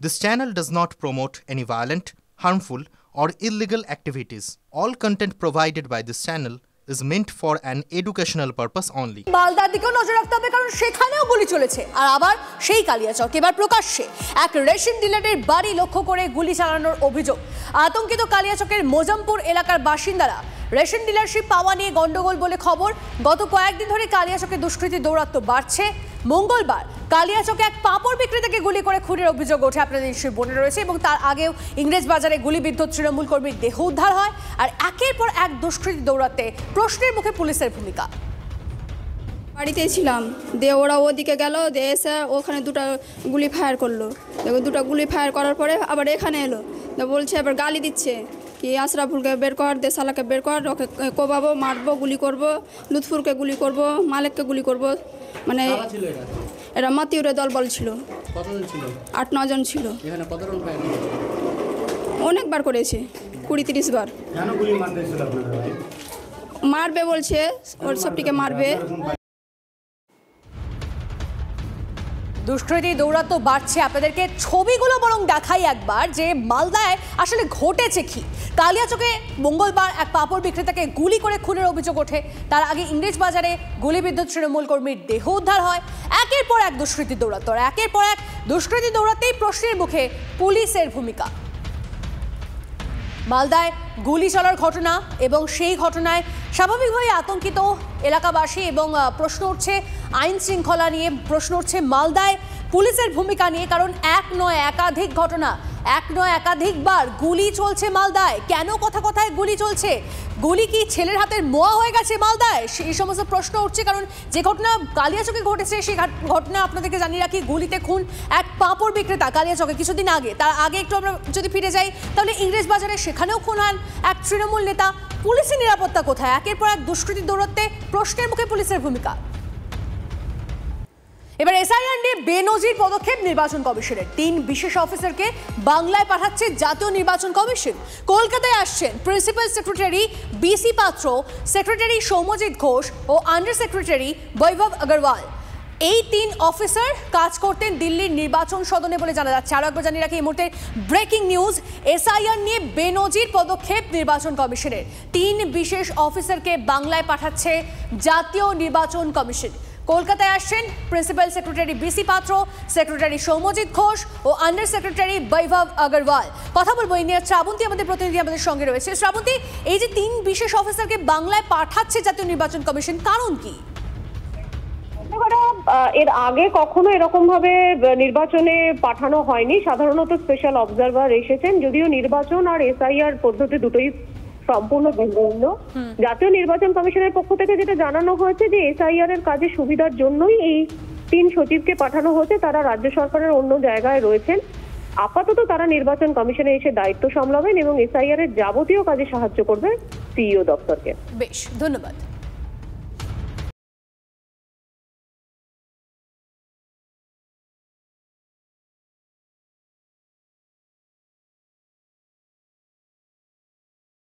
This channel does not promote any violent, harmful, or illegal activities. All content provided by this channel is meant for an educational purpose only. মালদার দিকেও নজর রাখতে হবে, কারণ সেখানেও গুলি চলেছে। আর আবার সেই কালিয়াচক, এবার প্রকাশ্যে এক রেশন ডিলারের বাড়ি লক্ষ্য করে গুলি চালানোর অভিযোগ। আতঙ্কিত কালিয়াচকের মোজামপুর এলাকার বাসিন্দারা। রেশন ডিলারশিপ পাওয়া নিয়ে গন্ডগোল বলে খবর। গত কয়েকদিন ধরে কালিয়াচকে দুষ্কৃতী দৌরাত্ম্য বাড়ছে। মঙ্গলবার কালিয়াচকে এক পাঁপড় বিক্রেতাকে গুলি করে খুনের অভিযোগ ওঠে, আপনাদের নিশ্চয়ই মনে রয়েছে। এবং তার আগেও ইংরেজ বাজারে গুলিবিদ্ধ তৃণমূল কর্মীর দেহ উদ্ধার হয়। আর একের পর এক দুষ্কৃতী দৌরাতে প্রশ্নের মুখে পুলিশের ভূমিকা। বাড়িতে ছিলাম, দিয়ে ওরা ওদিকে গেল, দিয়ে এসে ওখানে দুটো গুলি ফায়ার করলো। দেখো দুটো গুলি ফায়ার করার পরে আবার এখানে এলো, বলছে এবার গালি দিচ্ছে কি আশরাফুলকে বের কর, দেশালাকে বের কর, ওকে কোবাবো, মারবো, গুলি করব, লুৎফুরকে গুলি করব, মালিককে গুলি করব। মানে এরা মাতিউরে দলবল ছিল। কতজন ছিল? 8-9 জন ছিল। এখানে কত রাউন্ড ফায়ার? অনেকবার করেছে, 20-30 বার। কেন গুলি মারতেছিল আপনারা? মারবে বলছে, ওর সবটিকে মারবে। দুষ্কৃতী দৌরাত্ম্য বাড়ছে। আপনাদেরকে ছবিগুলো বরং দেখাই একবার, যে মালদায় আসলে ঘটেছে কি। কালিয়াচকে মঙ্গলবার এক পাঁপড় বিক্রেতাকে গুলি করে খুনের অভিযোগ ওঠে। তার আগে ইংরেজ বাজারে গুলিবিদ্ধ তৃণমূল কর্মীর দেহ উদ্ধার হয়। একের পর এক দুষ্কৃতী দৌরাত্ম্য, একের পর এক দুষ্কৃতী দৌরাত্মেই প্রশ্নের মুখে পুলিশের ভূমিকা। মালদায় গুলি চলার ঘটনা এবং সেই ঘটনায় স্বাভাবিকভাবেই আতঙ্কিত এলাকাবাসী এবং প্রশ্ন উঠছে আইন শৃঙ্খলা নিয়ে, প্রশ্ন উঠছে মালদায় পুলিশের ভূমিকা নিয়ে। কারণ এক নয় একাধিক ঘটনা, এক নয় একাধিকবার গুলি চলছে মালদায়। কেন কথা কথায় গুলি চলছে? গুলি কি ছেলের হাতের মোয়া হয়ে গেছে মালদায়? সেই সমস্ত প্রশ্ন উঠছে। কারণ যে ঘটনা কালিয়াচকে ঘটেছে সেই ঘটনা আপনাদেরকে জানিয়ে রাখি, গুলিতে খুন এক পাঁপড় বিক্রেতা কালিয়াচকে কিছুদিন আগে। তার আগে একটু আমরা যদি ফিরে যাই তাহলে ইংরেজ বাজারে, সেখানেও খুন হন এক তৃণমূল নেতা। পুলিশের নিরাপত্তা কোথায়? একের পর এক দুষ্কৃতী দৌরাত্মে প্রশ্নের মুখে পুলিশের ভূমিকা। এবার এসআইআর নিয়ে বেনজির পদক্ষেপ নির্বাচন কমিশনের। 3 বিশেষ অফিসারকে বাংলায় পাঠাচ্ছে জাতীয় নির্বাচন কমিশন। কলকাতায় আসছেন প্রিন্সিপাল সেক্রেটারি বিসি পাত্র, সেক্রেটারি সৌম্যজিৎ ঘোষ ও আন্ডার সেক্রেটারি বৈভব আগরওয়াল। এই 3 অফিসার কাজ করতেন দিল্লির নির্বাচন সদনে বলে জানা যাচ্ছে। আরো একবার জানিয়ে রাখি, এই মুহূর্তে ব্রেকিং নিউজ, এসআইআর নিয়ে বেনজির পদক্ষেপ নির্বাচন কমিশনের। 3 বিশেষ অফিসারকে বাংলায় পাঠাচ্ছে জাতীয় নির্বাচন কমিশন। কলকাতায় আসছেন প্রিন্সিপাল সেক্রেটারি বিসি পাত্র, সেক্রেটারি সৌম্যজিৎ ঘোষ ও আন্ডার সেক্রেটারি বৈভব আগরওয়াল। কথা বলবো এই নিয়ে। শ্রাবন্তী আমাদের প্রতিনিধি আমাদের সঙ্গে রয়েছে। শ্রাবন্তী, এই যে 3 বিশেষ অফিসারকে বাংলায় পাঠাচ্ছে জাতীয় নির্বাচন কমিশন, কারণ কি? এর আগে কখনো এরকম ভাবে নির্বাচনে পাঠানো হয়নি। সাধারণত স্পেশাল অবজারভার এসেছেন, যদিও নির্বাচন আর এসআইআর পদ্ধতি দুটোই সম্পূর্ণ ভিন্ন। জাতীয় নির্বাচন কমিশনের পক্ষ থেকে যেটা জানানো হয়েছে যে এসআইআর এর কাজে সুবিধার জন্যই এই 3 সচিবকে পাঠানো হয়েছে। তারা রাজ্য সরকারের অন্য জায়গায় রয়েছেন। আপাতত তারা নির্বাচন কমিশনে এসে দায়িত্ব সামলাবেন এবং এসআইআর এর যাবতীয় কাজে সাহায্য করবে সিইও দপ্তরকে। বেশ, ধন্যবাদ।